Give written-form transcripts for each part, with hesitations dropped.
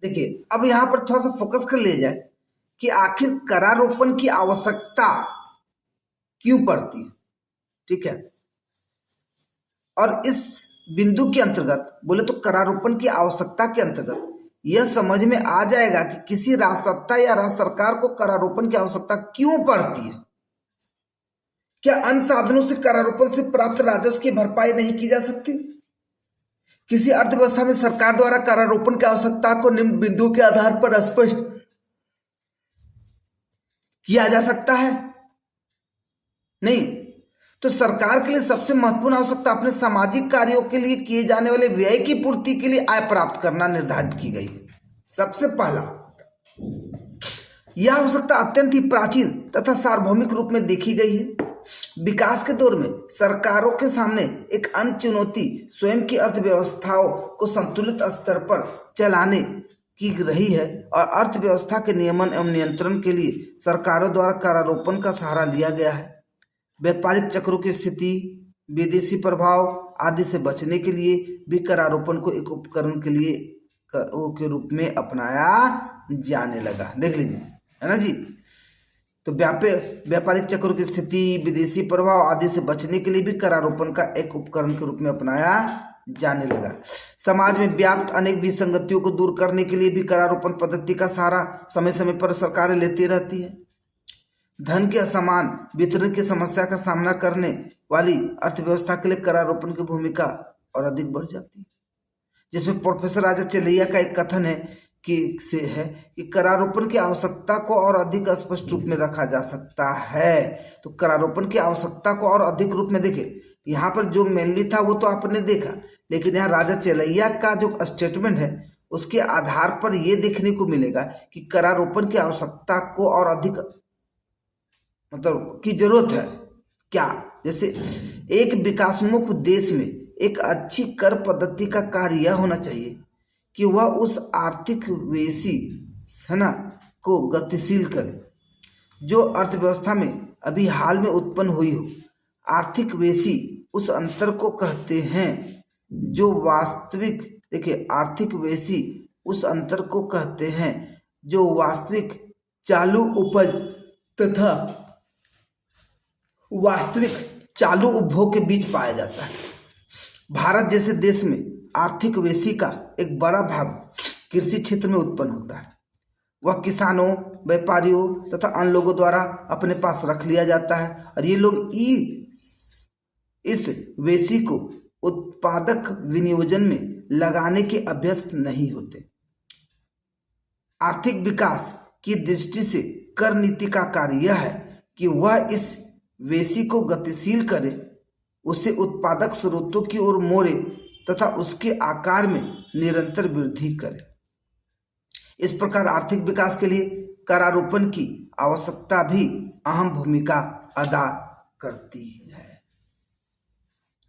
देखिए अब यहाँ पर थोड़ा सा फोकस कर लिया जाए कि आखिर करारोपण की आवश्यकता क्यों पड़ती है, ठीक है। और इस बिंदु के अंतर्गत बोले तो करारोपण की आवश्यकता के अंतर्गत यह समझ में आ जाएगा कि किसी राजसत्ता या राज्य सरकार को करारोपण की आवश्यकता क्यों पड़ती है। क्या अन्य साधनों से करारोपण से प्राप्त राजस्व की भरपाई नहीं की जा सकती? किसी अर्थव्यवस्था में सरकार द्वारा करारोपण की आवश्यकता को निम्न बिंदुओं के आधार पर स्पष्ट किया जा सकता है? नहीं। तो सरकार के लिए सबसे महत्वपूर्ण आवश्यकता अपने सामाजिक कार्यों के लिए किए जाने वाले व्यय की पूर्ति के लिए आय प्राप्त करना निर्धारित की गई। सबसे पहला यह आवश्यकता अत्यंत ही प्राचीन तथा सार्वभौमिक रूप में देखी गई है। विकास के दौर में सरकारों के सामने एक अन्य चुनौती स्वयं की अर्थव्यवस्थाओं को संतुलित स्तर पर चलाने की रही है और अर्थव्यवस्था के नियमन एवं नियंत्रण के लिए सरकारों द्वारा करारोपण का सहारा लिया गया है। व्यापारिक चक्रों की स्थिति, विदेशी प्रभाव आदि से बचने के लिए भी करारोपण को एक उपकरण के लिए के रूप में अपनाया जाने लगा। देख लीजिए, है ना जी। तो व्यापारिक चक्रों की स्थिति, विदेशी प्रभाव आदि से बचने के लिए भी करारोपण का एक उपकरण के रूप में अपनाया जाने लगा। समाज में व्याप्त अनेक विसंगतियों को दूर करने के लिए भी करारोपण पद्धति का सहारा समय समय पर सरकारें लेती रहती है। धन के असमान वितरण की समस्या का सामना करने वाली अर्थव्यवस्था के लिए करारोपण की भूमिका और अधिक बढ़ जाती है, जिसमें प्रोफेसर राजा चेलैया का एक कथन है कि करारोपण की आवश्यकता को और अधिक स्पष्ट रूप में रखा जा सकता है। तो करारोपण की आवश्यकता को और अधिक रूप में देखे, यहाँ पर जो मेनली था वो तो आपने देखा, लेकिन यहाँ राजा चेलैया का जो स्टेटमेंट है उसके आधार पर यह देखने को मिलेगा कि करारोपण की आवश्यकता को और अधिक मतलब की जरूरत है क्या। जैसे एक विकासोन्मुख देश में एक अच्छी कर पद्धति का कार्य यह होना चाहिए कि वह उस आर्थिक वेसी है ना को गतिशील करे जो अर्थव्यवस्था में अभी हाल में उत्पन्न हुई हो। आर्थिक वेसी उस अंतर को कहते हैं जो वास्तविक, देखिए आर्थिक वेसी उस अंतर को कहते हैं जो वास्तविक चालू उपज तथा वास्तविक चालू उपभोग के बीच पाया जाता है। भारत जैसे देश में आर्थिक वेसी का एक बड़ा भाग कृषि क्षेत्र में उत्पन्न होता है। वह किसानों, व्यापारियों तथा अन्य लोगों द्वारा अपने पास रख लिया जाता है और ये लोग इस वेसी को उत्पादक विनियोजन में लगाने के अभ्यस्त नहीं होते। आर्थिक विकास की दृष्टि से कर नीति का कार्य यह है कि वह इस वेसी को गतिशील करे, उसे उत्पादक स्रोतों की ओर मोड़े तथा उसके आकार में निरंतर वृद्धि करे। इस प्रकार आर्थिक विकास के लिए करारोपण की आवश्यकता भी अहम भूमिका अदा करती है।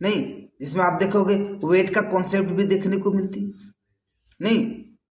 नहीं, इसमें आप देखोगे वेट का कॉन्सेप्ट भी देखने को मिलती है। नहीं,